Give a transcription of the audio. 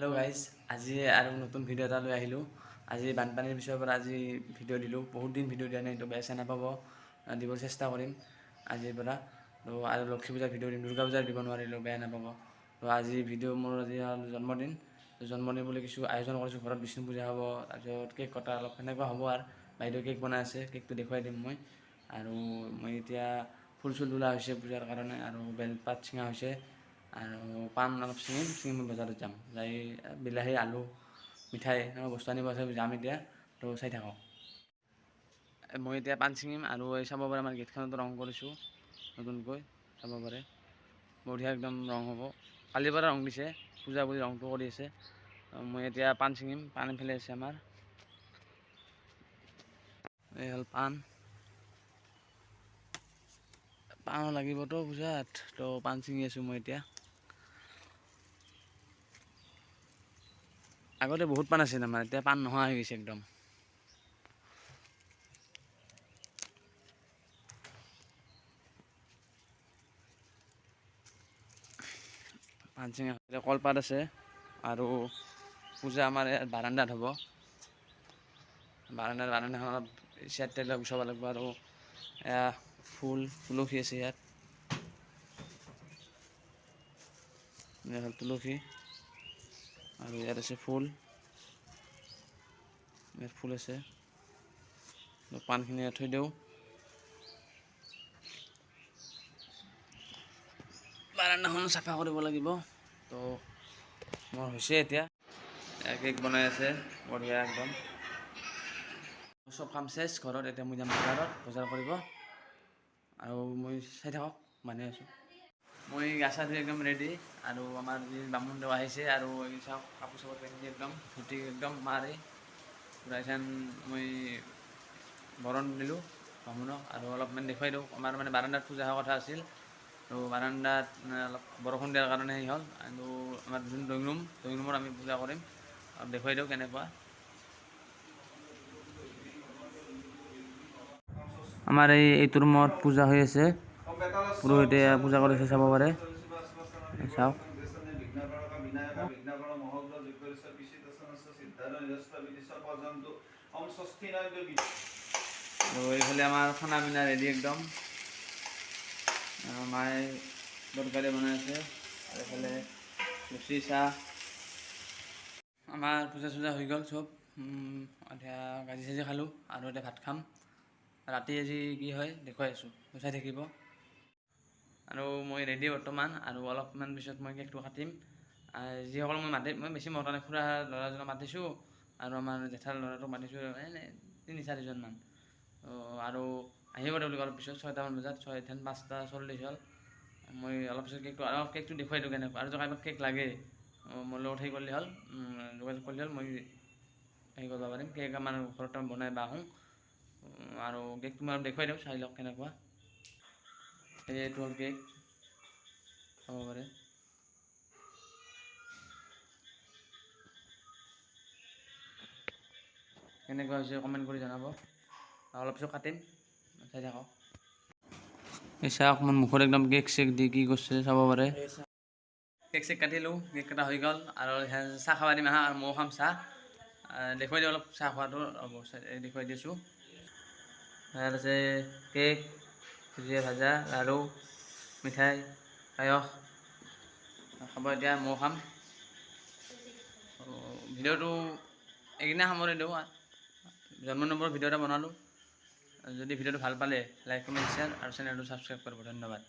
Hello' guys, আজি আৰু নতুন ভিডিঅ' এটা লৈ আহিলোঁ। আজি বানপানীৰ বিষয়ৰ পৰা আজি ভিডিঅ' দিলোঁ। বহুত দিন ভিডিঅ' দিয়া নাই, এইটো বেয়া চেয়া নাপাব, দিবৰ চেষ্টা কৰিম আজিৰ পৰা। তো আৰু লক্ষী পূজাৰ ভিডিঅ' দিম, দুৰ্গা পূজাৰ দিব নোৱাৰিলোঁ, বেয়া নাপাব। তো আজি ভিডিঅ' মোৰ আজি জন্মদিন বুলি কিছু আয়োজন কৰিছোঁ। ঘৰত বিষ্ণু পূজা হ'ব, তাৰপিছত কেক কটা অলপ সেনেকুৱা হ'ব। আৰু বাইদেউ কেক বনাই আছে, কেকটো দেখুৱাই দিম মই। আৰু মই এতিয়া ফুল চুল তোলা হৈছে পূজাৰ কাৰণে, আৰু বেলপাত ছিঙা হৈছে, আৰু পাণ অলপ ছিঙিম বজাৰত যাম, যাই বিলাহী আলু মিঠাই এনেকুৱা বস্তু আনিব আছে, যাম এতিয়া। তো চাই থাকক। মই এতিয়া পাণ ছিঙিম, আৰু এই চাব পাৰে আমাৰ গেটখনতো ৰং কৰিছোঁ নতুনকৈ, চাব পাৰে বঢ়িয়া একদম ৰং হ'ব। কালিৰ পৰা ৰং দিছে, পূজা বুলি ৰংটো কৰি আছে। মই এতিয়া পাণ ছিঙিম, পাণ এইফালে আছে আমাৰ, এই হ'ল পাণ লাগিবতো পূজাত, তো পাণ ছিঙি আছোঁ মই এতিয়া। আগতে বহুত পাণ আছিল আমাৰ, এতিয়া পাণ নোহোৱা হৈ গৈছে একদম। পাণ ছিঙা কলপাত আছে, আৰু পূজা আমাৰ ইয়াত বাৰাণ্ডাত হ'ব। বাৰাণ্ডাখন অলপ চেট টেট গুচাব লাগিব। আৰু এয়া তুলসী আছে ইয়াত, তুলসী, আৰু ইয়াত আছে ফুল, ইয়াত ফুল আছে। পাণখিনি ইয়াত থৈ দিওঁ। বাৰাণ্ডাখন চাফা কৰিব লাগিব। তো মোৰ হৈছে এতিয়া, কেক বনাই আছে বঢ়িয়া একদম। চব কাম চেচ ঘৰত, এতিয়া মই যাম বজাৰ কৰিব, আৰু মই চাই থাকক, বনাই আছোঁ। মই গা চা ধুই একদম ৰেডি, আৰু আমাৰ যি বামুণ দেৱ আহিছে, আৰু এই চাওক কাপোৰ চাপোৰ পিন্ধি একদম ধুতি একদম মাৰি পূৰা এইখান মই বৰণ দিলোঁ বামুণক। আৰু অলপমান দেখুৱাই দিওঁ, আমাৰ মানে বাৰাণ্ডাত পূজা হোৱাৰ কথা আছিল। তো বাৰাণ্ডাত অলপ বৰষুণ দিয়াৰ কাৰণে সেই হ'ল। আৰু আমাৰ যোন ড্ৰয়িং ৰুমত আমি পূজা কৰিম, অলপ দেখুৱাই দিওঁ কেনেকুৱা। আমাৰ এইটো ৰুমত পূজা হৈ আছে, পুৰোহিতে পূজা কৰিছে, চাব পাৰে, চাওক। আৰু এইফালে আমাৰ খানা পিনা ৰেডি একদম, মায়ে তৰকাৰী বনাই আছে, আৰু এইফালে লুচি চাহ। আমাৰ পূজা চূজা হৈ গ'ল চব, এতিয়া গাজি চাজি খালোঁ, আৰু এতিয়া ভাত খাম। ৰাতি আজি কি হয় দেখুৱাই আছোঁ, চাই থাকিব। আৰু মই ৰেডি বৰ্তমান, আৰু অলপমান পিছত মই কেকটো কাটিম। যিসকল মই বেছি মতা নাই, খুৰা ল'ৰাজনক মাতিছোঁ, আৰু আমাৰ জেঠাৰ ল'ৰাটোক মাতিছোঁ, এনেই 3-4জনমান। আৰু আহিব তেওঁলোক অলপ পিছত, 6টামান বজাত, 5:40 হ'ল। মই অলপ পিছত কেকটো দেখুৱাই দিওঁ কেনেকুৱা, আৰু যদি কাৰোবাক কেক লাগে মোৰ লগত সেই কৰিলে হ'ল, যোগাযোগ কৰিলে হ'ল, মই হেৰি কৰিব পাৰিম। কেক আমাৰ ঘৰত বনাই বা আহোঁ, আৰু কেকটো মই অলপ দেখুৱাই দিওঁ, চাই লওক কেনেকুৱা। এইটো হ'ল কেক, খাব পাৰে। কেনেকুৱা হৈছে কমেণ্ট কৰি জনাব। অলপ পিছত কাটিম, চাই থাকক। এই চাওক, মোৰ মুখত একদম কেক চেক দি কি কৰিছে চাব পাৰে। কেক চেক কাটিলোঁ, কেক কটা হৈ গ'ল, আৰু চাহ খাব দিম আহা, আৰু ময়ো খাম চাহ। দেখুৱাই দিওঁ অলপ চাহ খোৱাটো, দেখুৱাই দিছোঁ। ইয়াত আছে কেক, ভুজিয়া ভাজা, লাড়ু, মিঠাই, পায়স। খাব এতিয়া, ময়ো খাম। ভিডিঅ'টো এইখিনিয়ে সামৰি দিওঁ। জন্মদিনৰ ভিডিঅ' এটা বনালোঁ। যদি ভিডিঅ'টো ভাল পালে লাইক, কমেণ্ট, শ্বেয়াৰ, আৰু চেনেলটো ছাবস্ক্ৰাইব কৰিব। ধন্যবাদ।